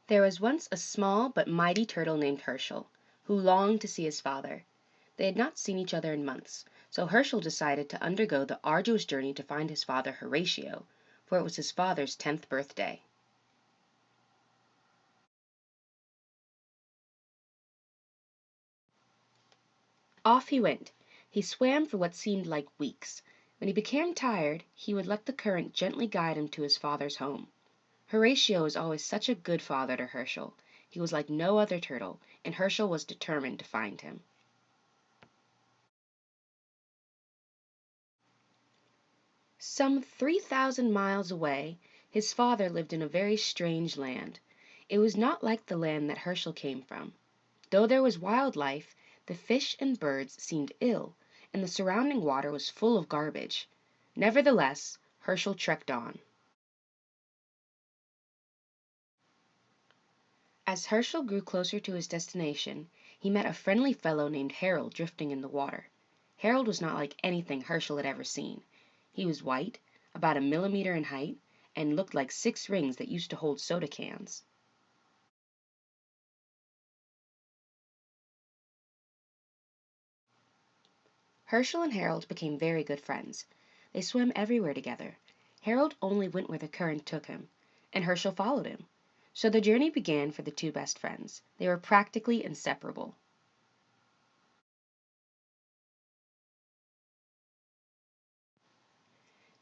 There was once a small but mighty turtle named Herschel, who longed to see his father. They had not seen each other in months, so Herschel decided to undergo the arduous journey to find his father Horatio, for it was his father's 10th birthday. Off he went. He swam for what seemed like weeks. When he became tired, he would let the current gently guide him to his father's home. Horatio was always such a good father to Herschel. He was like no other turtle, and Herschel was determined to find him. Some 3,000 miles away, his father lived in a very strange land. It was not like the land that Herschel came from. Though there was wild life, the fish and birds seemed ill, and the surrounding water was full of garbage. Nevertheless, Herschel trekked on. As Herschel grew closer to his destination, he met a friendly fellow named Harold drifting in the water. Harold was not like anything Herschel had ever seen. He was white, about a millimeter in height, and looked like 6 rings that used to hold soda cans. Herschel and Harold became very good friends. They swam everywhere together. Harold only went where the current took him, and Herschel followed him. So the journey began for the two best friends. They were practically inseparable.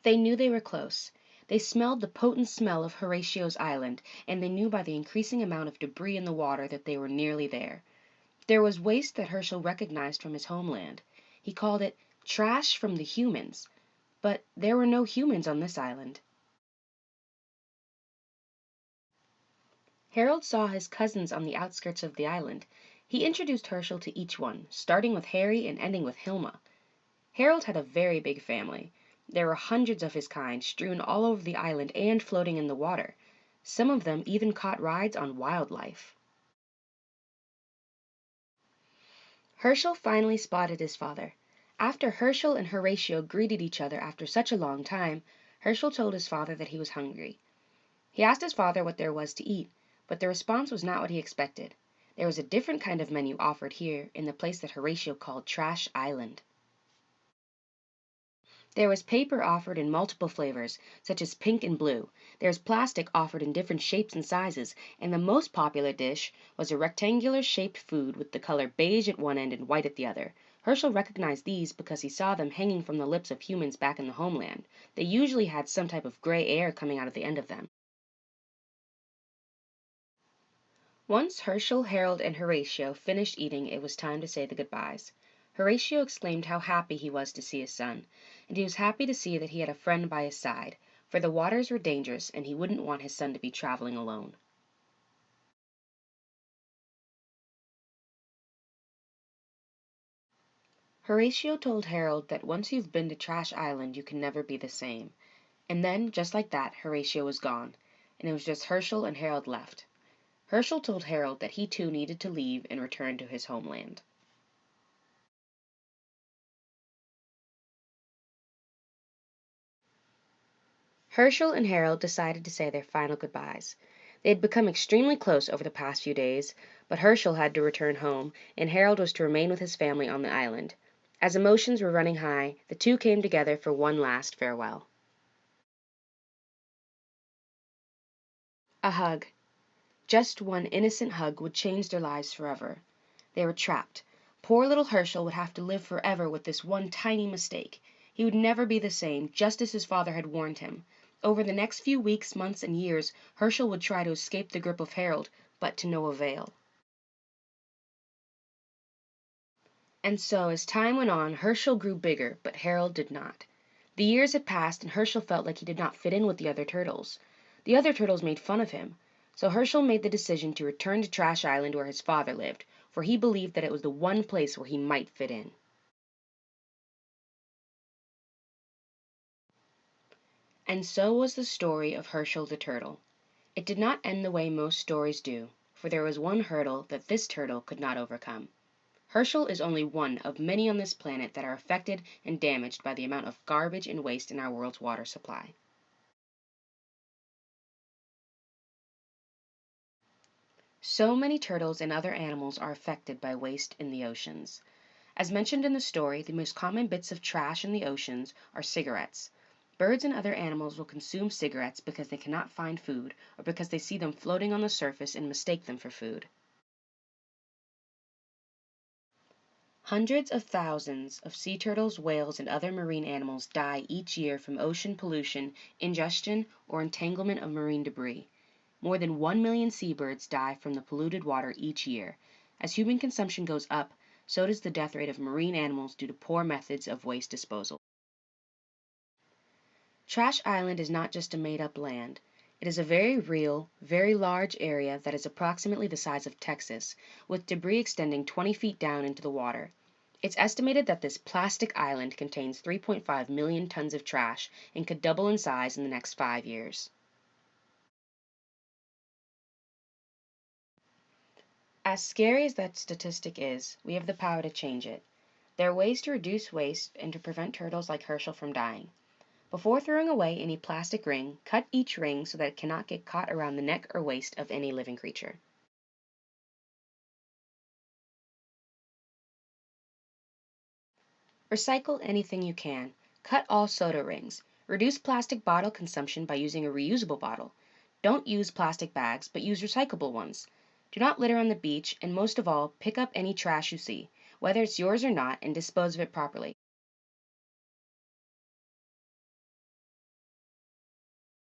They knew they were close. They smelled the potent smell of Horatio's island, and they knew by the increasing amount of debris in the water that they were nearly there. There was waste that Herschel recognized from his homeland. He called it trash from the humans, but there were no humans on this island. Harold saw his cousins on the outskirts of the island. He introduced Herschel to each one, starting with Harry and ending with Hilma. Harold had a very big family. There were hundreds of his kind strewn all over the island and floating in the water. Some of them even caught rides on wildlife. Herschel finally spotted his father. After Herschel and Horatio greeted each other after such a long time, Herschel told his father that he was hungry. He asked his father what there was to eat, but the response was not what he expected. There was a different kind of menu offered here in the place that Horatio called Trash Island. There was paper offered in multiple flavors, such as pink and blue. There was plastic offered in different shapes and sizes, and the most popular dish was a rectangular shaped food with the color beige at one end and white at the other. Herschel recognized these because he saw them hanging from the lips of humans back in the homeland. They usually had some type of gray air coming out of the end of them. Once Herschel, Harold, and Horatio finished eating, it was time to say the goodbyes. Horatio exclaimed how happy he was to see his son, and he was happy to see that he had a friend by his side, for the waters were dangerous and he wouldn't want his son to be traveling alone. Horatio told Harold that once you've been to Trash Island, you can never be the same. And then, just like that, Horatio was gone, and it was just Herschel and Harold left. Herschel told Harold that he too needed to leave and return to his homeland. Herschel and Harold decided to say their final goodbyes. They had become extremely close over the past few days, but Herschel had to return home, and Harold was to remain with his family on the island. As emotions were running high, the two came together for one last farewell. A hug. Just one innocent hug would change their lives forever. They were trapped. Poor little Herschel would have to live forever with this one tiny mistake. He would never be the same, just as his father had warned him. Over the next few weeks, months, and years, Herschel would try to escape the grip of Harold, but to no avail. And so, as time went on, Herschel grew bigger, but Harold did not. The years had passed, and Herschel felt like he did not fit in with the other turtles. The other turtles made fun of him. So Herschel made the decision to return to Trash Island where his father lived, for he believed that it was the one place where he might fit in. And so was the story of Herschel the turtle. It did not end the way most stories do, for there was one hurdle that this turtle could not overcome. Herschel is only one of many on this planet that are affected and damaged by the amount of garbage and waste in our world's water supply. So many turtles and other animals are affected by waste in the oceans. As mentioned in the story, the most common bits of trash in the oceans are cigarettes. Birds and other animals will consume cigarettes because they cannot find food or because they see them floating on the surface and mistake them for food. Hundreds of thousands of sea turtles, whales, and other marine animals die each year from ocean pollution, ingestion, or entanglement of marine debris. More than 1 million seabirds die from the polluted water each year. As human consumption goes up, so does the death rate of marine animals due to poor methods of waste disposal. Trash Island is not just a made up land. It is a very real, very large area that is approximately the size of Texas, with debris extending 20 feet down into the water. It's estimated that this plastic island contains 3.5 million tons of trash and could double in size in the next 5 years. As scary as that statistic is, we have the power to change it. There are ways to reduce waste and to prevent turtles like Herschel from dying. Before throwing away any plastic ring, cut each ring so that it cannot get caught around the neck or waist of any living creature. Recycle anything you can. Cut all soda rings. Reduce plastic bottle consumption by using a reusable bottle. Don't use plastic bags, but use recyclable ones. Do not litter on the beach, and most of all, pick up any trash you see, whether it's yours or not, and dispose of it properly.